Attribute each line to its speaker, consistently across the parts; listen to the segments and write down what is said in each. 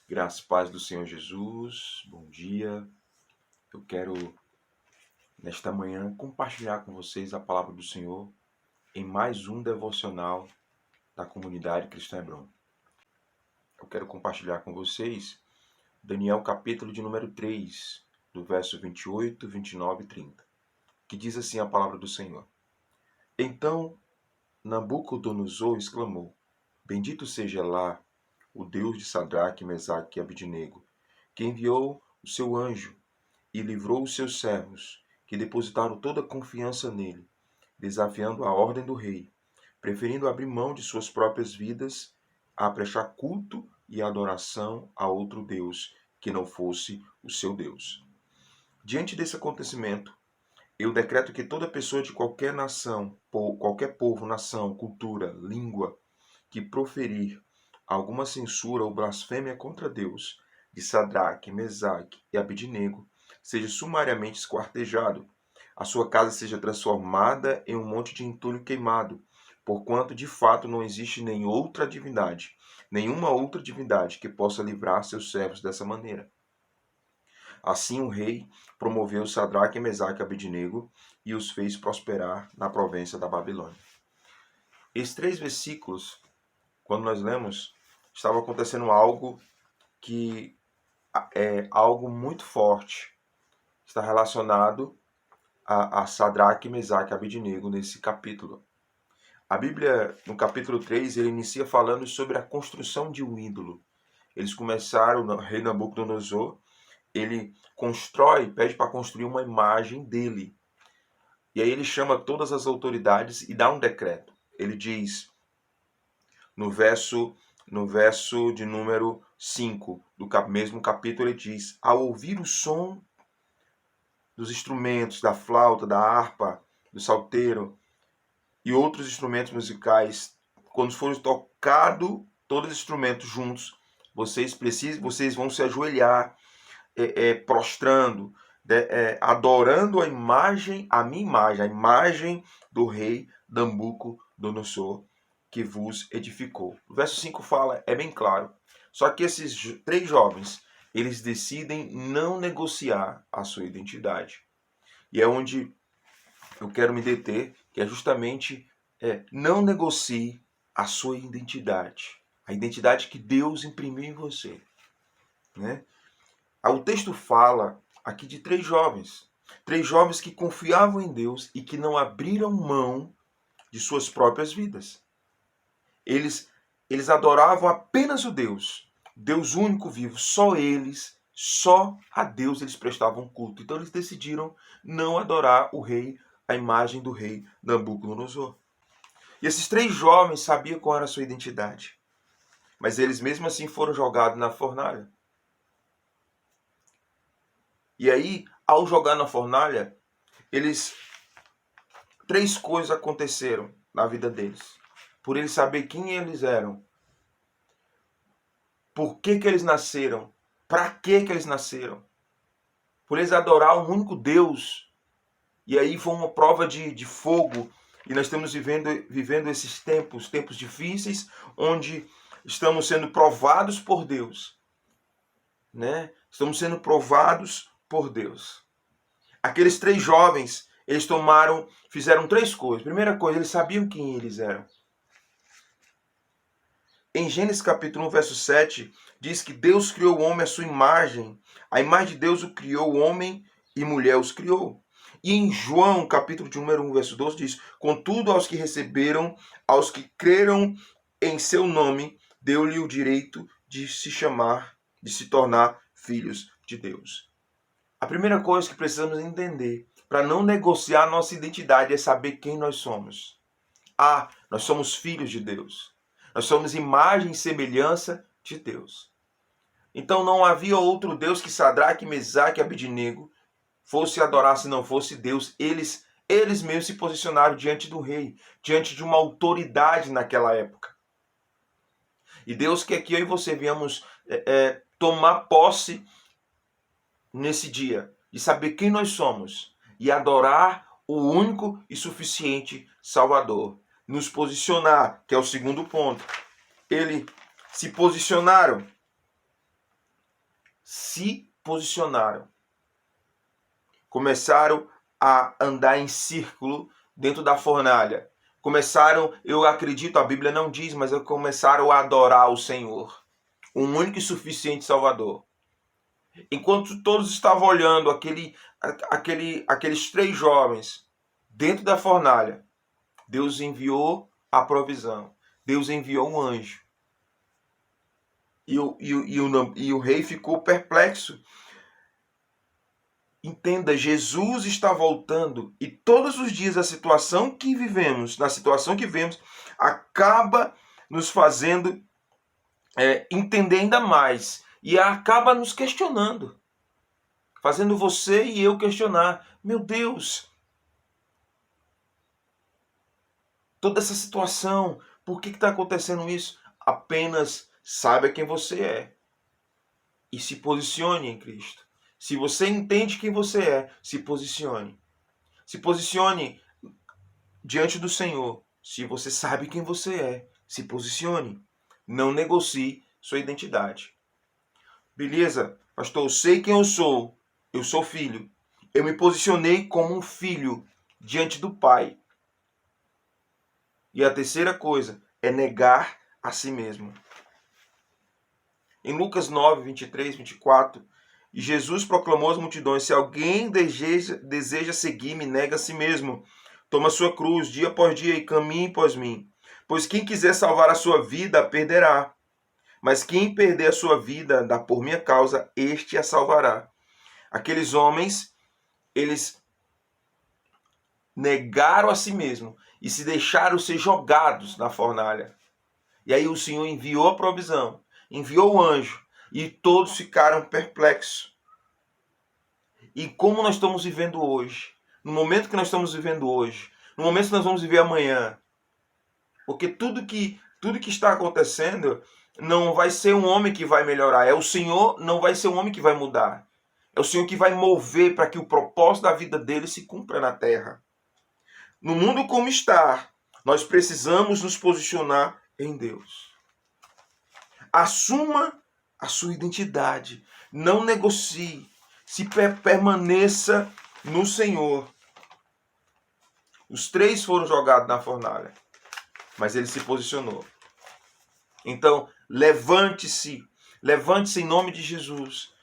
Speaker 1: Graças e paz do Senhor Jesus, bom dia. Eu quero, nesta manhã, compartilhar com vocês a palavra do Senhor em mais um devocional da comunidade Cristã Hebron. Eu quero compartilhar com vocês Daniel capítulo de número 3, do verso 28, 29 e 30, que diz assim a palavra do Senhor. Então Nabucodonosor exclamou: Bendito seja Lá, o Deus de Sadraque, Mesaque e Abidnego, que enviou o seu anjo e livrou os seus servos, que depositaram toda a confiança nele, desafiando a ordem do rei, preferindo abrir mão de suas próprias vidas a prestar culto e adoração a outro Deus que não fosse o seu Deus. Diante desse acontecimento, eu decreto que toda pessoa de qualquer nação, qualquer povo, nação, cultura, língua, que proferir alguma censura ou blasfêmia contra Deus, de Sadraque, Mesaque e Abidnego, seja sumariamente esquartejado, a sua casa seja transformada em um monte de entulho queimado, porquanto de fato não existe nenhuma outra divindade que possa livrar seus servos dessa maneira. Assim o rei promoveu Sadraque, Mesaque e Abidnego e os fez prosperar na província da Babilônia. Esses 3 versículos, quando nós lemos, estava acontecendo algo que é algo muito forte. Está relacionado a Sadraque, Mesaque e Abidnego nesse capítulo. A Bíblia, no capítulo 3, ele inicia falando sobre a construção de um ídolo. Eles começaram, o rei Nabucodonosor, ele pede para construir uma imagem dele. E aí ele chama todas as autoridades e dá um decreto. Ele diz, no verso de número 5 do mesmo capítulo, ele diz: ao ouvir o som dos instrumentos, da flauta, da harpa, do salteiro e outros instrumentos musicais, quando forem tocados todos os instrumentos juntos, vocês vão se ajoelhar, prostrando, adorando a imagem do rei Nabucodonosor, que vos edificou. O verso 5 fala, é bem claro. Só que esses 3 jovens, eles decidem não negociar a sua identidade. E é onde eu quero me deter, que é justamente não negocie a sua identidade. A identidade que Deus imprimiu em você. Né? O texto fala aqui de 3 jovens. 3 jovens que confiavam em Deus e que não abriram mão de suas próprias vidas. Eles adoravam apenas o Deus único vivo, só a Deus eles prestavam culto. Então eles decidiram não adorar o rei, a imagem do rei Nabucodonosor. E esses 3 jovens sabiam qual era a sua identidade. Mas eles mesmo assim foram jogados na fornalha. E aí, ao jogar na fornalha, 3 coisas aconteceram na vida deles. Por eles saber quem eles eram, por que eles nasceram, para que eles nasceram, por eles adorar um único Deus. E aí foi uma prova de fogo. E nós estamos vivendo esses tempos difíceis, onde estamos sendo provados por Deus. Né? Estamos sendo provados por Deus. Aqueles 3 jovens, eles fizeram 3 coisas. Primeira coisa, eles sabiam quem eles eram. Em Gênesis capítulo 1, verso 7, diz que Deus criou o homem à sua imagem. A imagem de Deus o criou, o homem e mulher os criou. E em João, capítulo de número 1, verso 12, diz: contudo, aos que receberam, aos que creram em seu nome, deu-lhe o direito de se tornar filhos de Deus. A primeira coisa que precisamos entender para não negociar a nossa identidade é saber quem nós somos. Nós somos filhos de Deus. Nós somos imagem e semelhança de Deus. Então não havia outro Deus que Sadraque, Mesaque e Abidnego fosse adorar se não fosse Deus. Eles mesmos se posicionaram diante do rei, diante de uma autoridade naquela época. E Deus quer que eu e você venhamos tomar posse nesse dia, de saber quem nós somos e adorar o único e suficiente Salvador. Nos posicionar, que é o segundo ponto. Eles se posicionaram se posicionaram. Começaram a andar em círculo dentro da fornalha. Começaram, eu acredito, a Bíblia não diz, mas começaram a adorar o Senhor, o único e suficiente Salvador. Enquanto todos estavam olhando aqueles 3 jovens dentro da fornalha, Deus enviou a provisão. Deus enviou um anjo. E o rei ficou perplexo. Entenda, Jesus está voltando e todos os dias na situação que vivemos, acaba nos fazendo entender ainda mais e acaba nos questionando, fazendo você e eu questionar: meu Deus, toda essa situação, por que está acontecendo isso? Apenas saiba quem você é e se posicione em Cristo. Se você entende quem você é, se posicione. Se posicione diante do Senhor. Se você sabe quem você é, se posicione. Não negocie sua identidade. Beleza, pastor, eu sei quem eu sou. Eu sou filho. Eu me posicionei como um filho diante do Pai. E a terceira coisa é negar a si mesmo. Em Lucas 9, 23, 24, e Jesus proclamou às multidões: se alguém deseja seguir-me, nega a si mesmo. Toma sua cruz dia após dia e caminhe após mim. Pois quem quiser salvar a sua vida, a perderá. Mas quem perder a sua vida, por minha causa, este a salvará. Aqueles homens, eles negaram a si mesmo e se deixaram ser jogados na fornalha. E aí o Senhor enviou a provisão, enviou o anjo, e todos ficaram perplexos. E como nós estamos vivendo hoje, no momento que nós estamos vivendo hoje, no momento que nós vamos viver amanhã, porque tudo que está acontecendo não vai ser um homem que vai melhorar, é o Senhor, não vai ser um homem que vai mudar. É o Senhor que vai mover para que o propósito da vida dele se cumpra na terra. No mundo como está, nós precisamos nos posicionar em Deus. Assuma a sua identidade. Não negocie. Se permaneça no Senhor. Os 3 foram jogados na fornalha, mas ele se posicionou. Então, levante-se em nome de Jesus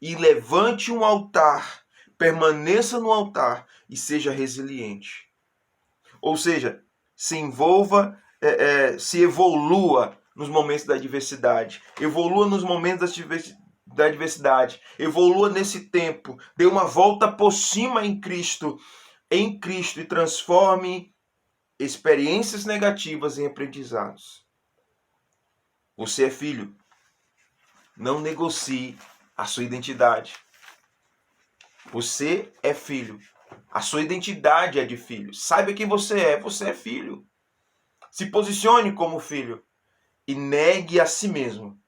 Speaker 1: e levante um altar, permaneça no altar e seja resiliente. Ou seja, se envolva, se evolua nos momentos da adversidade, evolua nos momentos da adversidade, evolua nesse tempo, dê uma volta por cima em Cristo e transforme experiências negativas em aprendizados. Você é filho. Não negocie a sua identidade. Você é filho. A sua identidade é de filho. Saiba quem você é. Você é filho. Se posicione como filho e negue a si mesmo.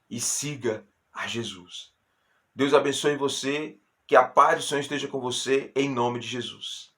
Speaker 1: E siga a Jesus. Deus abençoe você. Que a paz do Senhor esteja com você em nome de Jesus.